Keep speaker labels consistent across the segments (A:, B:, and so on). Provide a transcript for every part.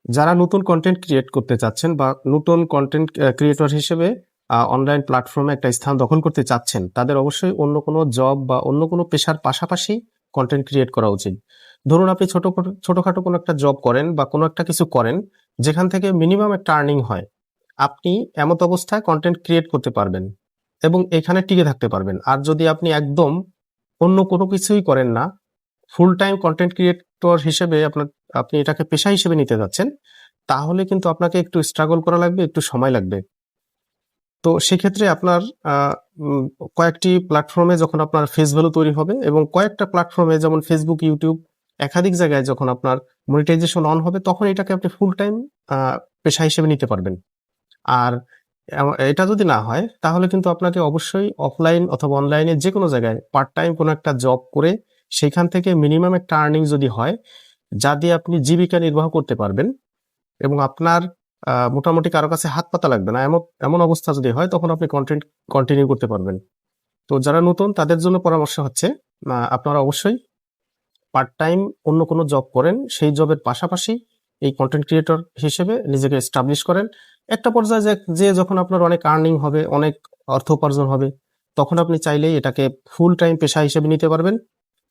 A: যারা নতুন content create করতে চাচ্ছেন বা নতুন কন্টেন্ট ক্রিয়েটর হিসেবে অনলাইন প্ল্যাটফর্মে একটা স্থান দখল করতে চাচ্ছেন, তাদের অবশ্যই অন্য কোনো জব বা অন্য কোনো পেশার পাশাপাশি কন্টেন্ট ক্রিয়েট করা উচিত। ধরুন আপনি ছোটখাটো কোনো একটা জব করেন বা কোনো একটা কিছু করেন, যেখান থেকে মিনিমাম একটা আর্নিং হয়। আপনি এমত অবস্থায় কন্টেন্ট ক্রিয়েট করতে পারবেন এবং এখানে টিকে থাকতে পারবেন। আর যদি আপনি একদম অন্য কোনো কিছুই করেন না, ফুল টাইম কন্টেন্ট ক্রিয়েটর হিসেবে আপনি এটাকে পেশা হিসেবে নিতে যাচ্ছেন, তাহলে কিন্তু আপনাকে একটু স্ট্রাগল করা লাগবে, একটু সময় লাগবে। তো সেক্ষেত্রে আপনার আ উম কয়েকটি প্ল্যাটফর্মে যখন আপনার ফেস ভ্যালু তৈরি হবে এবং কয়েকটা প্ল্যাটফর্মে যেমন Facebook, YouTube একাধিক জায়গায় যখন আপনার মনিটাইজেশন অন হবে, তখন এটাকে আপনি ফুল টাইম আ পেশা হিসেবে নিতে পারবেন। আর এটা যদি না হয়, তাহলে কিন্তু আপনাকে অবশ্যই অফলাইন অথবা অনলাইনে যেকোনো জায়গায় পার্ট টাইম কোনো একটা জব করে সেখান থেকে মিনিমাম একটা আর্নিং যদি হয়, যা দিয়ে আপনি জীবিকা নির্বাহ করতে পারবেন এবং আপনার মোটামুটি কারো কাছে হাত পাতা লাগবে না। এমন এমন অবস্থা যদি হয়, তখন আপনি কন্টেন্ট কন্টিনিউ করতে পারবেন। তো যারা নতুন তাদের জন্য পরামর্শ হচ্ছে, আপনারা অবশ্যই পার্ট টাইম অন্য কোনো জব করেন, সেই জবের পাশাপাশি এই কন্টেন্ট ক্রিয়েটর হিসেবে নিজেকে এস্টাবলিশ করেন। একটা পর্যায়ে যেয়ে যখন আপনার অনেক আর্নিং হবে, অনেক অর্থ উপার্জন হবে, তখন আপনি চাইলেই এটাকে ফুল টাইম পেশা হিসেবে নিতে পারবেন।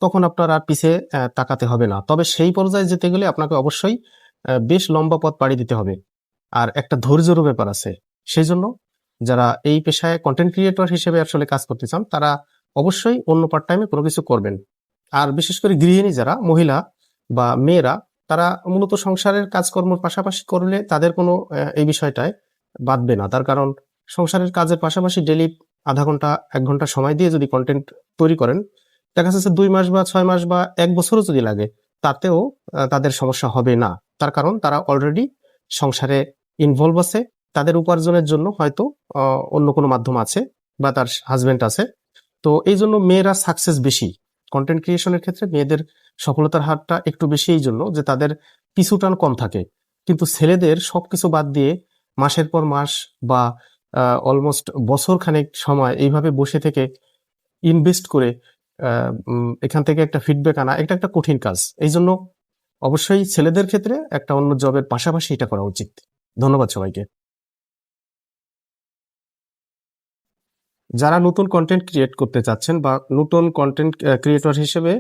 A: তখন আপনার আর পিছে তাকাতে হবে না। তবে সেই পর্যায়ে যেতে গেলে আপনাকে অবশ্যই বেশ লম্বা পথ পাড়ি দিতে হবে। আর একটা ধৈর্যেরও ব্যাপার আছে। সেজন্য যারা এই পেশায় কন্টেন্ট ক্রিয়েটর হিসেবে আসলে কাজ করতে চান, তারা অবশ্যই অন্য পার্ট টাইমে কোনো কিছু করবেন। আর বিশেষ করে গৃহিণী যারা মহিলা বা মেয়েরা, তারা মূলত সংসারের কাজকর্মের পাশাপাশি করলে তাদের কোনো এই বিষয়টায় বাধবে না। তার কারণ সংসারের কাজের পাশাপাশি ডেইলি ০.৫ ঘন্টা ১ ঘন্টা সময় দিয়ে যদি কন্টেন্ট তৈরি করেন, দেখা যাচ্ছে ২ মাস বা ৬ মাস বা ১ বছরও যদি লাগে, তাতেও তাদের সমস্যা হবে না। তার কারণ তারা অলরেডি সংসারে ইনভলভ আছে। তাদের উপার্জনের জন্য হয়তো অ অন্য কোনো মাধ্যম আছে বা তার হাসব্যান্ড আছে। তো এইজন্য মেয়েরা সাকসেস বেশি। কনটেন্ট ক্রিয়েশন এর ক্ষেত্রে মেয়েদের সফলতার হারটা একটু বেশি এইজন্য যে তাদের পিছুটান কম থাকে। কিন্তু ছেলেদের সবকিছু বাদ দিয়ে মাসের পর মাস বা অলমোস্ট বছরখানেক সময় এইভাবে বসে থেকে ইনভেস্ট করে আ এখান থেকে একটা ফিডব্যাক আনা, এটা একটা কঠিন কাজ। এইজন্য অবশ্যই ছেলেদের ক্ষেত্রে একটা অন্য জবের পাশাপাশি এটা করা উচিত। ধন্যবাদ সবাইকে। যারা নতুন কন্টেন্ট ক্রিয়েট করতে চাচ্ছেন বা নতুন কন্টেন্ট ক্রিয়েটর হিসেবে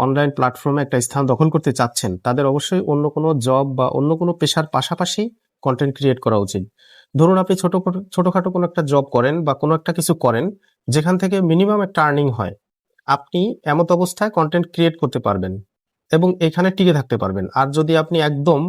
A: অনলাইন প্ল্যাটফর্মে একটা স্থান দখল করতে চাচ্ছেন, তাদের অবশ্যই অন্য কোনো জব বা অন্য কোনো পেশার পাশাপাশি কন্টেন্ট ক্রিয়েট করা উচিত। ধরুন আপনি ছোটখাটো কোনো একটা জব করেন বা কোনো একটা কিছু করেন, যেখান থেকে মিনিমাম একটা আর্নিং হয়। আপনি এমত অবস্থায় কন্টেন্ট ক্রিয়েট করতে পারবেন এবং এখানে টিকে থাকতে পারবেন। আর যদি আপনি একদম